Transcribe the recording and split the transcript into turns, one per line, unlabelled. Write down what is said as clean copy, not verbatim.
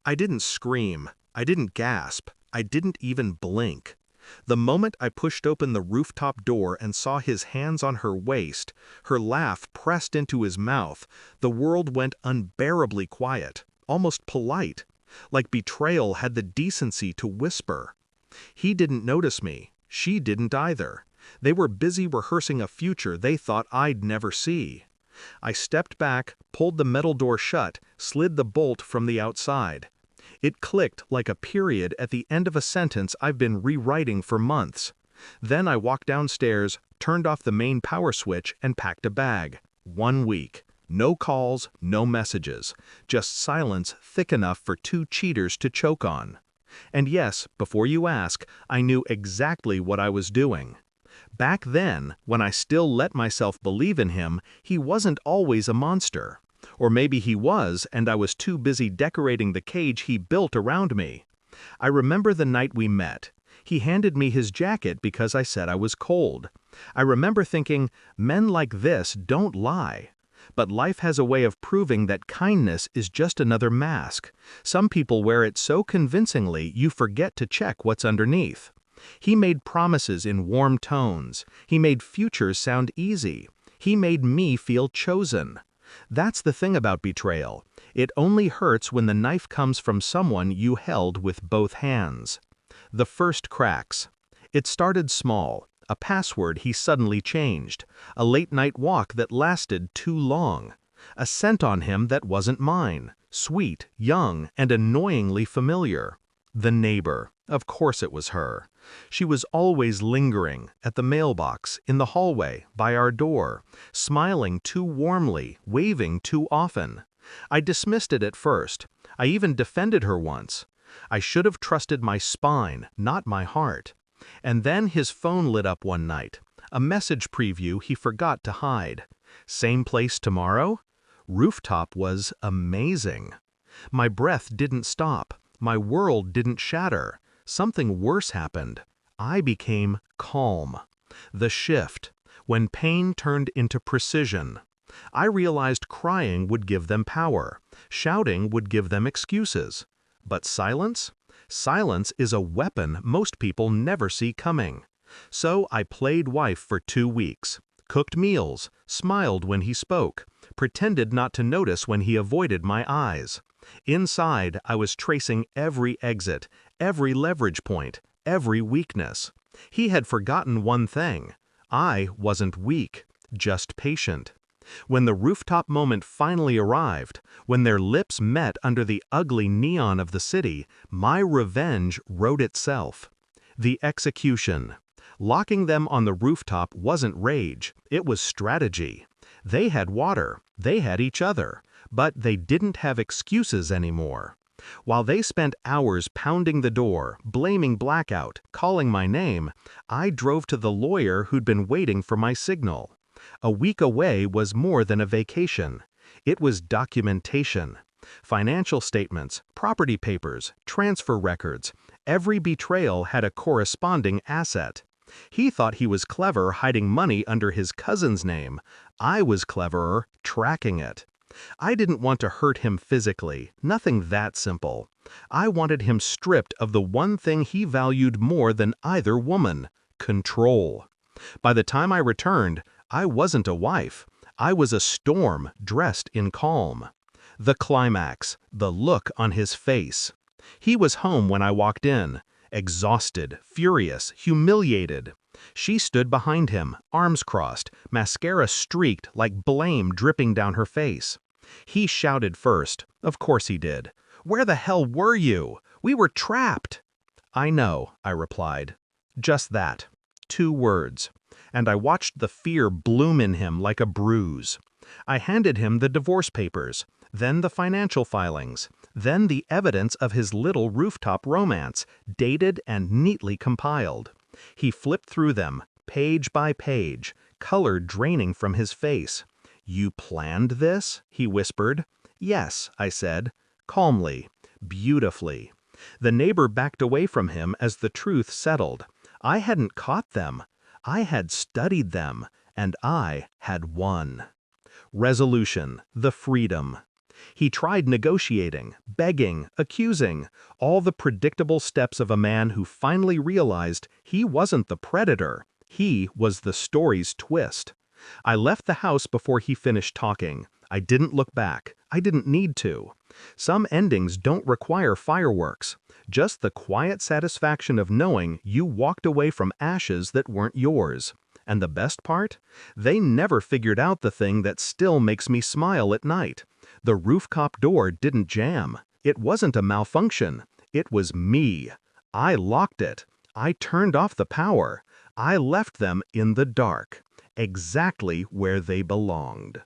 I didn't scream. I didn't gasp. I didn't even blink. The moment I pushed open the rooftop door and saw his hands on her waist, her laugh pressed into his mouth, the world went unbearably quiet, almost polite, like betrayal had the decency to whisper. He didn't notice me. She didn't either. They were busy rehearsing a future they thought I'd never see. I stepped back, pulled the metal door shut, slid the bolt from the outside. It clicked like a period at the end of a sentence I've been rewriting for months. Then I walked downstairs, turned off the main power switch, and packed a bag. 1 week. No calls, no messages. Just silence thick enough for two cheaters to choke on. And yes, before you ask, I knew exactly what I was doing. Back then, when I still let myself believe in him, he wasn't always a monster. Or maybe he was, and I was too busy decorating the cage he built around me. I remember the night we met. He handed me his jacket because I said I was cold. I remember thinking, men like this don't lie. But life has a way of proving that kindness is just another mask. Some people wear it so convincingly you forget to check what's underneath. He made promises in warm tones. He made futures sound easy. He made me feel chosen. That's the thing about betrayal. It only hurts when the knife comes from someone you held with both hands. The first cracks. It started small. A password he suddenly changed. A late-night walk that lasted too long. A scent on him that wasn't mine. Sweet, young, and annoyingly familiar. The neighbor. Of course it was her. She was always lingering, at the mailbox, in the hallway, by our door, smiling too warmly, waving too often. I dismissed it at first. I even defended her once. I should have trusted my spine, not my heart. And then his phone lit up one night. A message preview he forgot to hide. Same place tomorrow? Rooftop was amazing. My breath didn't stop. My world didn't shatter. Something worse happened. I became calm. The shift, when pain turned into precision. I realized crying would give them power. Shouting would give them excuses. But silence? Silence is a weapon most people never see coming. So I played wife for 2 weeks. Cooked meals, smiled when he spoke, pretended not to notice when he avoided my eyes. Inside, I was tracing every exit, every leverage point, every weakness. He had forgotten one thing. I wasn't weak, just patient. When the rooftop moment finally arrived, when their lips met under the ugly neon of the city, my revenge wrote itself. The execution. Locking them on the rooftop wasn't rage, it was strategy. They had water, they had each other, but they didn't have excuses anymore. While they spent hours pounding the door, blaming blackout, calling my name, I drove to the lawyer who'd been waiting for my signal. A week away was more than a vacation. It was documentation. Financial statements, property papers, transfer records. Every betrayal had a corresponding asset. He thought he was clever hiding money under his cousin's name. I was cleverer tracking it. I didn't want to hurt him physically, nothing that simple. I wanted him stripped of the one thing he valued more than either woman: control. By the time I returned, I wasn't a wife. I was a storm dressed in calm. The climax, the look on his face. He was home when I walked in, exhausted, furious, humiliated. She stood behind him, arms crossed, mascara streaked like blame dripping down her face. He shouted first. Of course he did. "Where the hell were you? We were trapped." "I know," I replied. Just that. 2 words. And I watched the fear bloom in him like a bruise. I handed him the divorce papers, then the financial filings, then the evidence of his little rooftop romance, dated and neatly compiled. He flipped through them, page by page, color draining from his face. "You planned this?" he whispered. "Yes," I said, calmly, beautifully. The neighbor backed away from him as the truth settled. I hadn't caught them. I had studied them, and I had won. Resolution, the freedom. He tried negotiating, begging, accusing, all the predictable steps of a man who finally realized he wasn't the predator, he was the story's twist. I left the house before he finished talking. I didn't look back. I didn't need to. Some endings don't require fireworks, just the quiet satisfaction of knowing you walked away from ashes that weren't yours. And the best part? They never figured out the thing that still makes me smile at night. The rooftop door didn't jam. It wasn't a malfunction. It was me. I locked it. I turned off the power. I left them in the dark, exactly where they belonged.